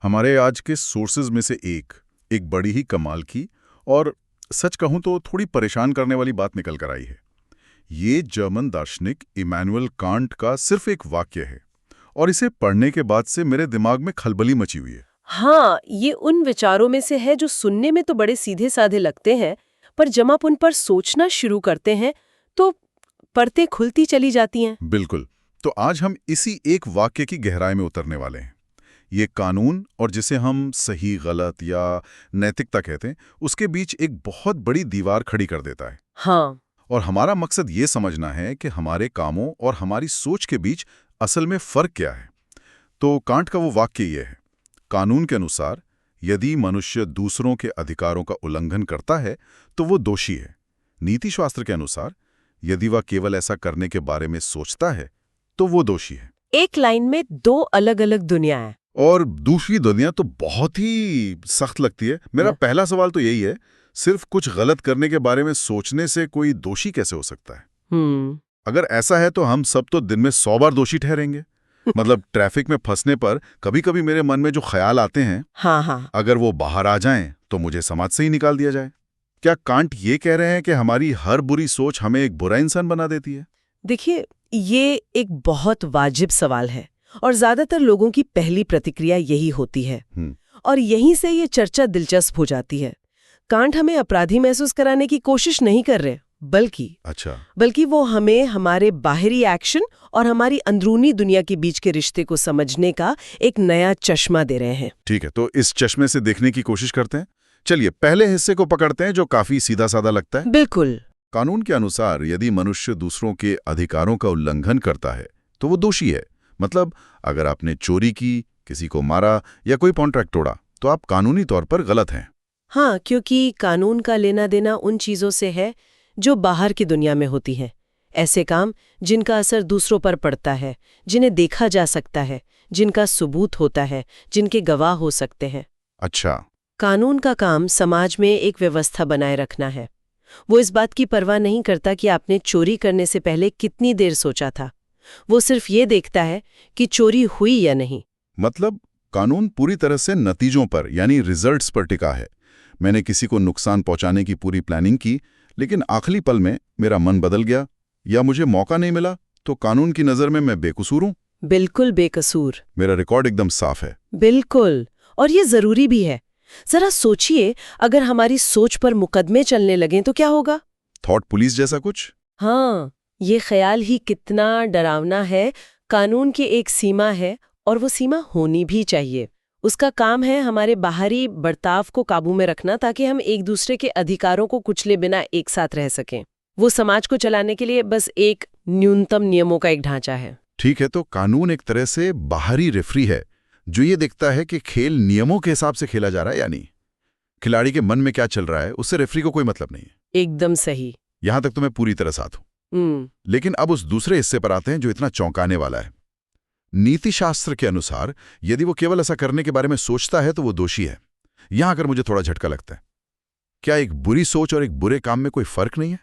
हमारे आज के सोर्सेज में से एक बड़ी ही कमाल की और सच कहूं तो थोड़ी परेशान करने वाली बात निकल कर आई है। ये जर्मन दार्शनिक इमैनुअल कांट का सिर्फ एक वाक्य है और इसे पढ़ने के बाद से मेरे दिमाग में खलबली मची हुई है। हाँ, ये उन विचारों में से है जो सुनने में तो बड़े सीधे साधे लगते हैं, पर जब आप उन पर सोचना शुरू करते हैं तो परतें खुलती चली जाती हैं। बिल्कुल। तो आज हम इसी एक वाक्य की गहराई में उतरने वाले हैं। ये कानून और जिसे हम सही गलत या नैतिकता कहते हैं, उसके बीच एक बहुत बड़ी दीवार खड़ी कर देता है। हाँ, और हमारा मकसद ये समझना है कि हमारे कामों और हमारी सोच के बीच असल में फर्क क्या है। तो कांट का वो वाक्य ये है, कानून के अनुसार यदि मनुष्य दूसरों के अधिकारों का उल्लंघन करता है तो वो दोषी है। नीति शास्त्र के अनुसार यदि वह केवल ऐसा करने के बारे में सोचता है तो वो दोषी है। एक लाइन में दो अलग अलग दुनियाएं। और दूसरी दुनिया तो बहुत ही सख्त लगती है। मेरा पहला सवाल तो यही है, सिर्फ कुछ गलत करने के बारे में सोचने से कोई दोषी कैसे हो सकता है? अगर ऐसा है तो हम सब तो दिन में 100 बार दोषी ठहरेंगे। मतलब ट्रैफिक में फंसने पर कभी-कभी मेरे मन में जो ख्याल आते हैं, हाँ, अगर वो बाहर आ जाएं तो मुझे समाज से ही निकाल दिया जाए। क्या कांट ये कह रहे हैं कि हमारी हर बुरी सोच हमें एक बुरा इंसान बना देती है? देखिए, ये एक बहुत वाजिब सवाल है और ज्यादातर लोगों की पहली प्रतिक्रिया यही होती है। और यहीं से ये चर्चा दिलचस्प हो जाती है। कांट हमें अपराधी महसूस कराने की कोशिश नहीं कर रहे, बल्कि वो हमें हमारे बाहरी एक्शन और हमारी अंदरूनी दुनिया के बीच के रिश्ते को समझने का एक नया चश्मा दे रहे हैं। ठीक है, तो इस चश्मे से देखने की कोशिश करते हैं। चलिए पहले हिस्से को पकड़ते हैं जो काफी सीधा साधा लगता है। बिल्कुल। कानून के अनुसार यदि मनुष्य दूसरों के अधिकारों का उल्लंघन करता है तो वो दोषी है। मतलब अगर आपने चोरी की, किसी को मारा या कोई कॉन्ट्रैक्ट तोड़ा तो आप कानूनी तौर पर गलत हैं। हाँ, क्योंकि कानून का लेना देना उन चीजों से है जो बाहर की दुनिया में होती हैं। ऐसे काम जिनका असर दूसरों पर पड़ता है, जिन्हें देखा जा सकता है, जिनका सबूत होता है, जिनके गवाह हो सकते हैं। अच्छा। कानून का काम समाज में एक व्यवस्था बनाए रखना है। वो इस बात की परवाह नहीं करता कि आपने चोरी करने से पहले कितनी देर सोचा था। वो सिर्फ ये देखता है कि चोरी हुई या नहीं। मतलब कानून पूरी तरह से नतीजों पर यानी रिजल्ट्स पर टिका है। मैंने किसी को नुकसान पहुंचाने की पूरी प्लानिंग की, लेकिन आखिरी पल में मेरा मन बदल गया या मुझे मौका नहीं मिला तो कानून की नजर में मैं बेकसूर हूं। बिल्कुल बेकसूर। मेरा रिकॉर्ड एकदम साफ है। बिल्कुल, और ये जरूरी भी है। जरा सोचिए, अगर हमारी सोच पर मुकदमे चलने लगें तो क्या होगा? थॉट पुलिस जैसा कुछ? हाँ, ये ख्याल ही कितना डरावना है। कानून की एक सीमा है और वो सीमा होनी भी चाहिए। उसका काम है हमारे बाहरी बर्ताव को काबू में रखना ताकि हम एक दूसरे के अधिकारों को कुचले बिना एक साथ रह सकें। वो समाज को चलाने के लिए बस एक न्यूनतम नियमों का एक ढांचा है। ठीक है, तो कानून एक तरह से बाहरी रेफरी है जो ये देखता है कि खेल नियमों के हिसाब से खेला जा रहा है या नहीं। खिलाड़ी के मन में क्या चल रहा है उससे रेफरी को कोई मतलब नहीं है। एकदम सही। यहां तक तो मैं पूरी तरह साथ हूं। लेकिन अब उस दूसरे हिस्से पर आते हैं जो इतना चौंकाने वाला है। नीति शास्त्र के अनुसार यदि वो केवल ऐसा करने के बारे में सोचता है तो वो दोषी है। यहां आकर मुझे थोड़ा झटका लगता है। क्या एक बुरी सोच और एक बुरे काम में कोई फर्क नहीं है?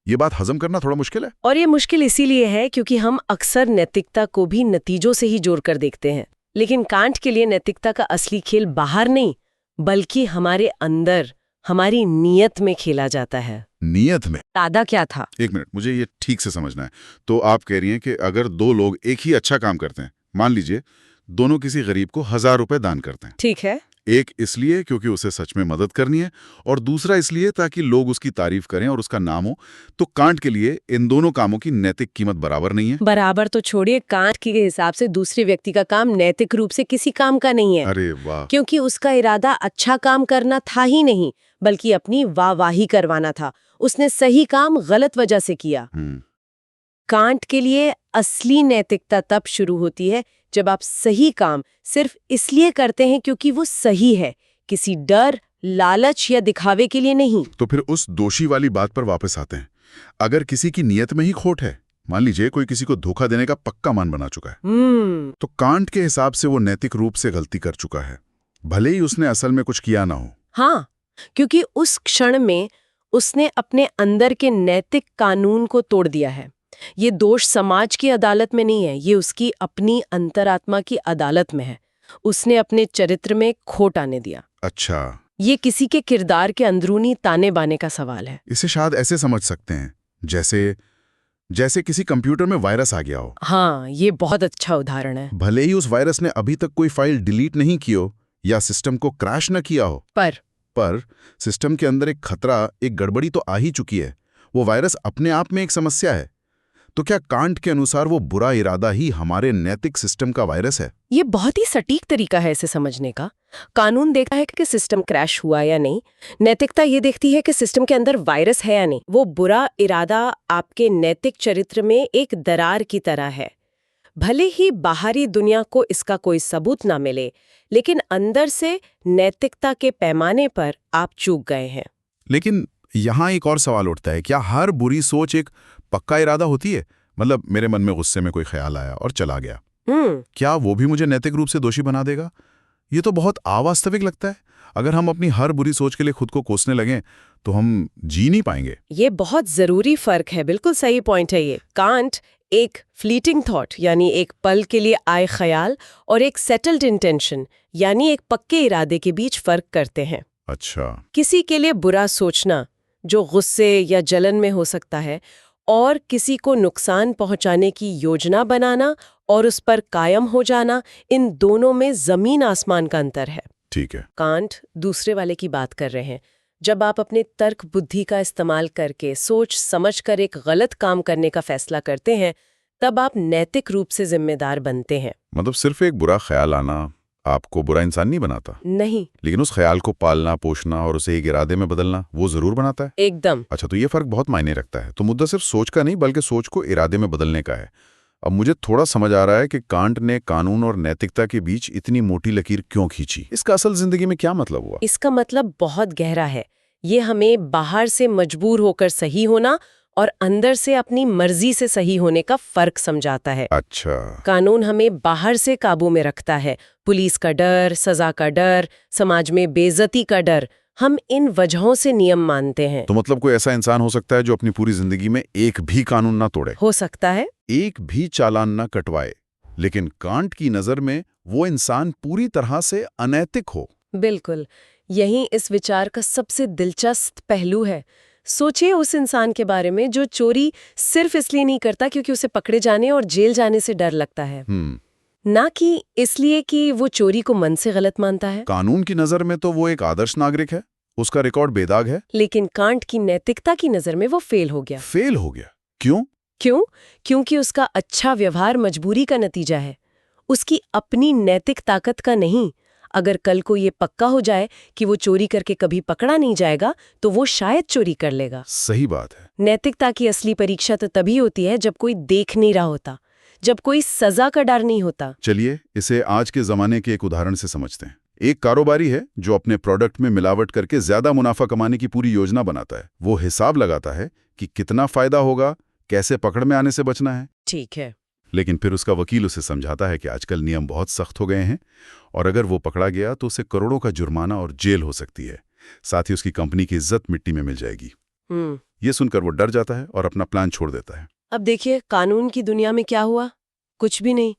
ये बात हजम करना थोड़ा मुश्किल है। और ये मुश्किल इसीलिए है क्योंकि हम अक्सर नैतिकता को भी नतीजों से ही जोड़कर देखते हैं। लेकिन कांट के लिए नैतिकता का असली खेल बाहर नहीं, बल्कि हमारे अंदर, हमारी नीयत में खेला जाता है। नीयत में? तादा क्या था? एक मिनट, मुझे ये ठीक से समझना है। तो आप कह रही हैं कि अगर दो लोग एक ही अच्छा काम करते हैं, मान लीजिए दोनों किसी गरीब को 1000 रुपए दान करते हैं। ठीक है। एक इसलिए क्योंकि उसे सच में मदद करनी है और दूसरा इसलिए ताकि लोग उसकी तारीफ करें और उसका नाम हो। तो कांट के लिए इन दोनों कामों की नैतिक कीमत बराबर नहीं है। बराबर तो छोड़िए, कांट के हिसाब से दूसरे व्यक्ति का काम नैतिक रूप से किसी काम का नहीं है। अरे वाह! क्योंकि उसका इरादा अच्छा काम करना था ही नहीं, बल्कि अपनी वाहवाही करवाना था। उसने सही काम गलत वजह से किया। कांट के लिए असली नैतिकता तब शुरू होती है जब आप सही काम सिर्फ इसलिए करते हैं क्योंकि वो सही है, किसी डर, लालच या दिखावे के लिए नहीं। तो फिर उस दोषी वाली बात पर वापस आते हैं। अगर किसी की नीयत में ही खोट है, मान लीजिए कोई किसी को धोखा देने का पक्का मान बना चुका है, तो कांट के हिसाब से वो नैतिक रूप से गलती कर चुका है, भले ही उसने असल में कुछ किया ना हो। हाँ, क्योंकि उस क्षण में उसने अपने अंदर के नैतिक कानून को तोड़ दिया है। ये दोष समाज की अदालत में नहीं है, ये उसकी अपनी अंतरात्मा की अदालत में है। उसने अपने चरित्र में खोट आने दिया। अच्छा, ये किसी के किरदार के अंदरूनी ताने बाने का सवाल है। इसे शायद ऐसे समझ सकते हैं जैसे किसी कंप्यूटर में वायरस आ गया हो। हाँ, ये बहुत अच्छा उदाहरण है। भले ही उस वायरस ने अभी तक कोई फाइल डिलीट नहीं की हो या सिस्टम को क्रैश न किया हो, पर सिस्टम के अंदर एक खतरा, एक गड़बड़ी तो आ ही चुकी है। वो वायरस अपने आप में एक समस्या है। तो क्या कांट के अनुसार वो बुरा इरादा ही हमारे नैतिक सिस्टम का वायरस है? ये बहुत ही सटीक तरीका है इसे समझने का। कानून देखता है कि सिस्टम क्रैश हुआ या नहीं, नैतिकता ये देखती है कि सिस्टम के अंदर वायरस है या नहीं। वो बुरा इरादा आपके नैतिक चरित्र में एक दरार की तरह है। भले ही बाहरी दुनिया को इसका कोई सबूत ना मिले, लेकिन अंदर से नैतिकता के पैमाने पर आप चूक गए हैं। लेकिन यहाँ एक और सवाल उठता है, क्या हर बुरी सोच एक पक्का इरादा होती है? मतलब मेरे मन में गुस्से में कोई ख्याल आया और चला गया, क्या वो भी मुझे नैतिक रूप से दोषी बना देगा? ये तो बहुत अवास्तविक लगता है। अगर हम अपनी हर बुरी सोच के लिए खुद को कोसने लगें तो हम जी नहीं पाएंगे। ये बहुत जरूरी फर्क है। बिल्कुल सही पॉइंट है ये। कांट एक फ्लीटिंग थॉट यानी एक पल के लिए आए ख्याल और एक सेटल्ड इंटेंशन यानी एक पक्के इरादे के बीच फर्क करते हैं। अच्छा, किसी के लिए बुरा सोचना जो गुस्से या जलन में हो सकता है, और किसी को नुकसान पहुंचाने की योजना बनाना और उस पर कायम हो जाना, इन दोनों में जमीन आसमान का अंतर है। ठीक है। कांट दूसरे वाले की बात कर रहे हैं। जब आप अपने तर्क बुद्धि का इस्तेमाल करके सोच समझकर एक गलत काम करने का फैसला करते हैं, तब आप नैतिक रूप से जिम्मेदार बनते हैं। मतलब सिर्फ एक बुरा ख्याल आना आपको बुरा इंसान नहीं बनाता? नहीं, लेकिन उस ख्याल को पालना, पोषना और उसे एक इरादे में बदलना वो जरूर बनाता है। एकदम। अच्छा, तो ये फर्क बहुत मायने रखता है। तो मुद्दा सिर्फ सोच का नहीं बल्कि सोच को इरादे में बदलने का है। अब मुझे थोड़ा समझ आ रहा है कि कांट ने कानून और नैतिकता के बीच इतनी मोटी लकीर क्यों खींची। इसका असल जिंदगी में क्या मतलब हुआ? इसका मतलब बहुत गहरा है। ये हमें बाहर से मजबूर होकर सही होना और अंदर से अपनी मर्जी से सही होने का फर्क समझाता है। अच्छा, कानून हमें बाहर से काबू में रखता है। पुलिस का डर, सजा का डर, समाज में बेइज्जती का डर, हम इन वजहों से नियम मानते हैं। तो मतलब कोई ऐसा इंसान हो सकता है जो अपनी पूरी जिंदगी में एक भी कानून ना तोड़े, हो सकता है एक भी चालान ना कटवाए, लेकिन कांट की नजर में वो इंसान पूरी तरह से अनैतिक हो। बिल्कुल, यही इस विचार का सबसे दिलचस्प पहलू है। सोचिए उस इंसान के बारे में जो चोरी सिर्फ इसलिए नहीं करता क्योंकि उसे पकड़े जाने और जेल जाने से डर लगता है, ना कि इसलिए कि वो चोरी को मन से गलत मानता है। कानून की नजर में तो वो एक आदर्श नागरिक है, उसका रिकॉर्ड बेदाग है। लेकिन कांट की नैतिकता की नजर में वो फेल हो गया। फेल हो गया? क्यों? क्योंकि उसका अच्छा व्यवहार मजबूरी का नतीजा है, उसकी अपनी नैतिक ताकत का नहीं। अगर कल को ये पक्का हो जाए कि वो चोरी करके कभी पकड़ा नहीं जाएगा, तो वो शायद चोरी कर लेगा। सही बात है। नैतिकता की असली परीक्षा तो तभी होती है जब कोई देख नहीं रहा होता, जब कोई सजा का डर नहीं होता। चलिए इसे आज के जमाने के एक उदाहरण से समझते हैं। एक कारोबारी है जो अपने प्रोडक्ट में मिलावट करके ज्यादा मुनाफा कमाने की पूरी योजना बनाता है। वो हिसाब लगाता है कि कितना फायदा होगा, कैसे पकड़ में आने से बचना है। ठीक है। लेकिन फिर उसका वकील उसे समझाता है कि आजकल नियम बहुत सख्त हो गए हैं और अगर वो पकड़ा गया तो उसे करोड़ों का जुर्माना और जेल हो सकती है। साथ ही उसकी कंपनी की इज्जत मिट्टी में मिल जाएगी। ये सुनकर वो डर जाता है और अपना प्लान छोड़ देता है। अब देखिए कानून की दुनिया में क्या हुआ। कुछ भी नहीं,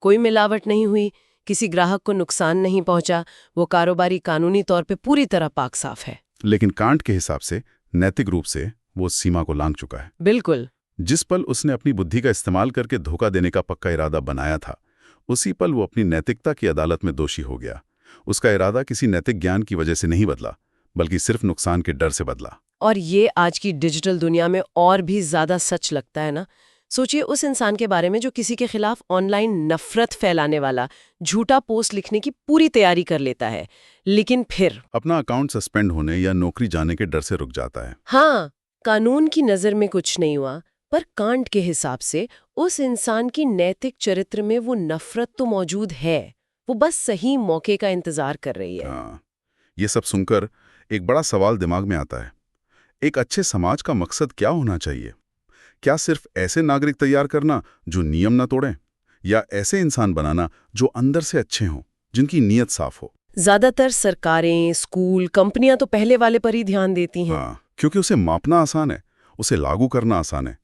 कोई मिलावट नहीं हुई, किसी ग्राहक को नुकसान नहीं पहुंचा। वो कारोबारी कानूनी तौर पे पूरी तरह पाक साफ है। लेकिन कांट के हिसाब से नैतिक रूप से वो सीमा को लांघ चुका है। बिल्कुल। जिस पल उसने अपनी बुद्धि का इस्तेमाल करके धोखा देने का पक्का इरादा बनाया था, उसी पल वो अपनी नैतिकता की अदालत में दोषी हो गया। उसका इरादा किसी नैतिक ज्ञान की वजह से नहीं बदला, बल्कि सिर्फ नुकसान के डर से बदला। और ये आज की डिजिटल दुनिया में और भी ज्यादा सच लगता है ना। सोचिए उस इंसान के बारे में जो किसी के खिलाफ ऑनलाइन नफरत फैलाने वाला झूठा पोस्ट लिखने की पूरी तैयारी कर लेता है, लेकिन फिर अपना अकाउंट सस्पेंड होने या नौकरी जाने के डर से रुक जाता है। हाँ, कानून की नजर में कुछ नहीं हुआ, पर कांट के हिसाब से उस इंसान की नैतिक चरित्र में वो नफरत तो मौजूद है, वो बस सही मौके का इंतजार कर रही है। हाँ, ये सब सुनकर एक बड़ा सवाल दिमाग में आता है। एक अच्छे समाज का मकसद क्या होना चाहिए? क्या सिर्फ ऐसे नागरिक तैयार करना जो नियम न तोड़ें, या ऐसे इंसान बनाना जो अंदर से अच्छे हों, जिनकी नीयत साफ हो? ज्यादातर सरकारें, स्कूल, कंपनियां तो पहले वाले पर ही ध्यान देती हैं। हाँ, क्योंकि उसे मापना आसान है, उसे लागू करना आसान है।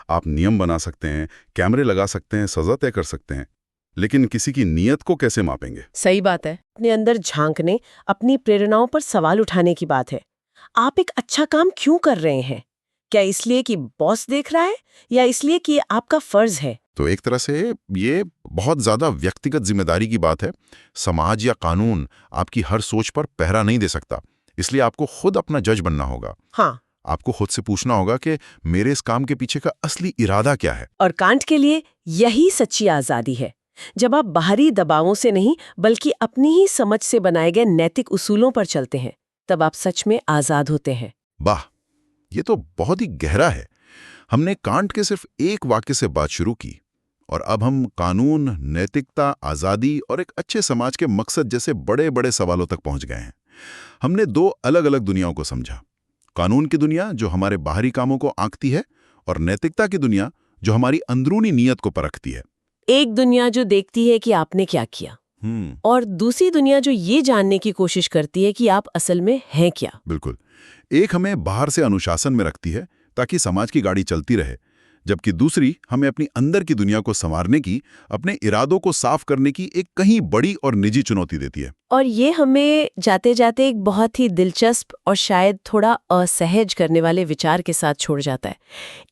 आप नियम बना सकते हैं, कैमरे लगा सकते हैं, सजा तय कर सकते हैं, लेकिन किसी की नीयत को कैसे मापेंगे? सही बात है। अपने अंदर झांकने, अपनी प्रेरणाओं पर सवाल उठाने की बात है। आप एक अच्छा काम क्यों कर रहे हैं? क्या इसलिए कि बॉस देख रहा है या इसलिए कि ये आपका फर्ज है? तो एक तरह से ये बहुत ज्यादा व्यक्तिगत जिम्मेदारी की बात है। समाज या कानून आपकी हर सोच पर पहरा नहीं दे सकता, इसलिए आपको खुद अपना जज बनना होगा। हाँ। आपको खुद से पूछना होगा कि मेरे इस काम के पीछे का असली इरादा क्या है। और कांट के लिए यही सच्ची आजादी है। जब आप बाहरी दबावों से नहीं बल्कि अपनी ही समझ से बनाए गए नैतिक उसूलों पर चलते हैं, तब आप सच में आजाद होते हैं। वाह, ये तो बहुत ही गहरा है। हमने कांट के सिर्फ एक वाक्य से बात शुरू की और अब हम कानून, नैतिकता, आजादी और एक अच्छे समाज के मकसद जैसे बड़े बड़े सवालों तक पहुंच गए हैं। हमने दो अलग अलग दुनियाओं को समझा। कानून की दुनिया जो हमारे बाहरी कामों को आंकती है, और नैतिकता की दुनिया जो हमारी अंदरूनी नीयत को परखती है। एक दुनिया जो देखती है कि आपने क्या किया, और दूसरी दुनिया जो ये जानने की कोशिश करती है कि आप असल में हैं क्या। बिल्कुल। एक हमें बाहर से अनुशासन में रखती है ताकि समाज की गाड़ी चलती रहे, जबकि दूसरी हमें अपनी अंदर की दुनिया को संवारने की, अपने इरादों को साफ करने की एक कहीं बड़ी और निजी चुनौती देती है। और ये हमें जाते जाते एक बहुत ही दिलचस्प और शायद थोड़ा असहज करने वाले विचार के साथ छोड़ जाता है।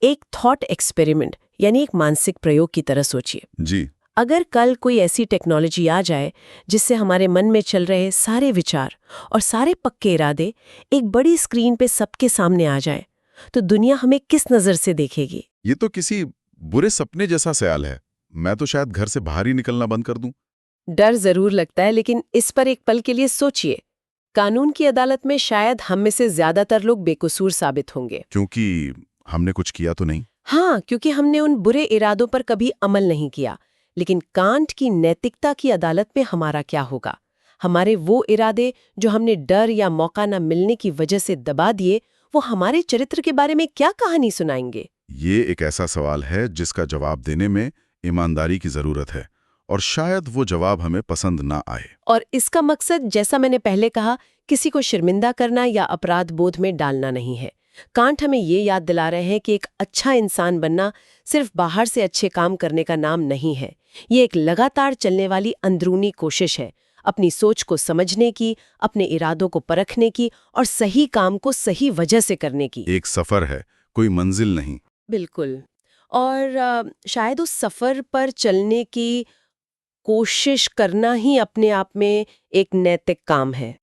एक थॉट एक्सपेरिमेंट, यानी एक मानसिक प्रयोग की तरह सोचिए। जी। अगर कल कोई ऐसी टेक्नोलॉजी आ जाए जिससे हमारे मन में चल रहे सारे विचार और सारे पक्के इरादे एक बड़ी स्क्रीन पे सबके सामने आ जाए, तो दुनिया हमें किस नज़र से देखेगी? ये तो किसी बुरे सपने जैसा ख्याल है। मैं तो शायद घर से बाहर ही निकलना बंद कर दूं। डर जरूर लगता है, लेकिन इस पर एक पल के लिए सोचिए। कानून की अदालत में शायद हम में से ज्यादातर लोग बेकसूर साबित होंगे। क्योंकि हमने कुछ किया तो नहीं। हाँ, क्योंकि हमने उन बुरे इरादों पर कभी अमल नहीं किया। लेकिन कांट की नैतिकता की अदालत में हमारा क्या होगा? हमारे वो इरादे जो हमने डर या मौका न मिलने की वजह से दबा दिए, वो हमारे चरित्र के बारे में क्या कहानी सुनाएंगे? ये एक ऐसा सवाल है जिसका जवाब देने में ईमानदारी की जरूरत है, और शायद वो जवाब हमें पसंद ना आए। और इसका मकसद, जैसा मैंने पहले कहा, किसी को शर्मिंदा करना या अपराध बोध में डालना नहीं है। कांट हमें ये याद दिला रहे हैं कि एक अच्छा इंसान बनना सिर्फ बाहर से अच्छे काम करने का नाम नहीं है। ये एक लगातार चलने वाली अंदरूनी कोशिश है, अपनी सोच को समझने की, अपने इरादों को परखने की और सही काम को सही वजह से करने की। एक सफर है, कोई मंजिल नहीं। बिल्कुल। और शायद उस सफर पर चलने की कोशिश करना ही अपने आप में एक नैतिक काम है।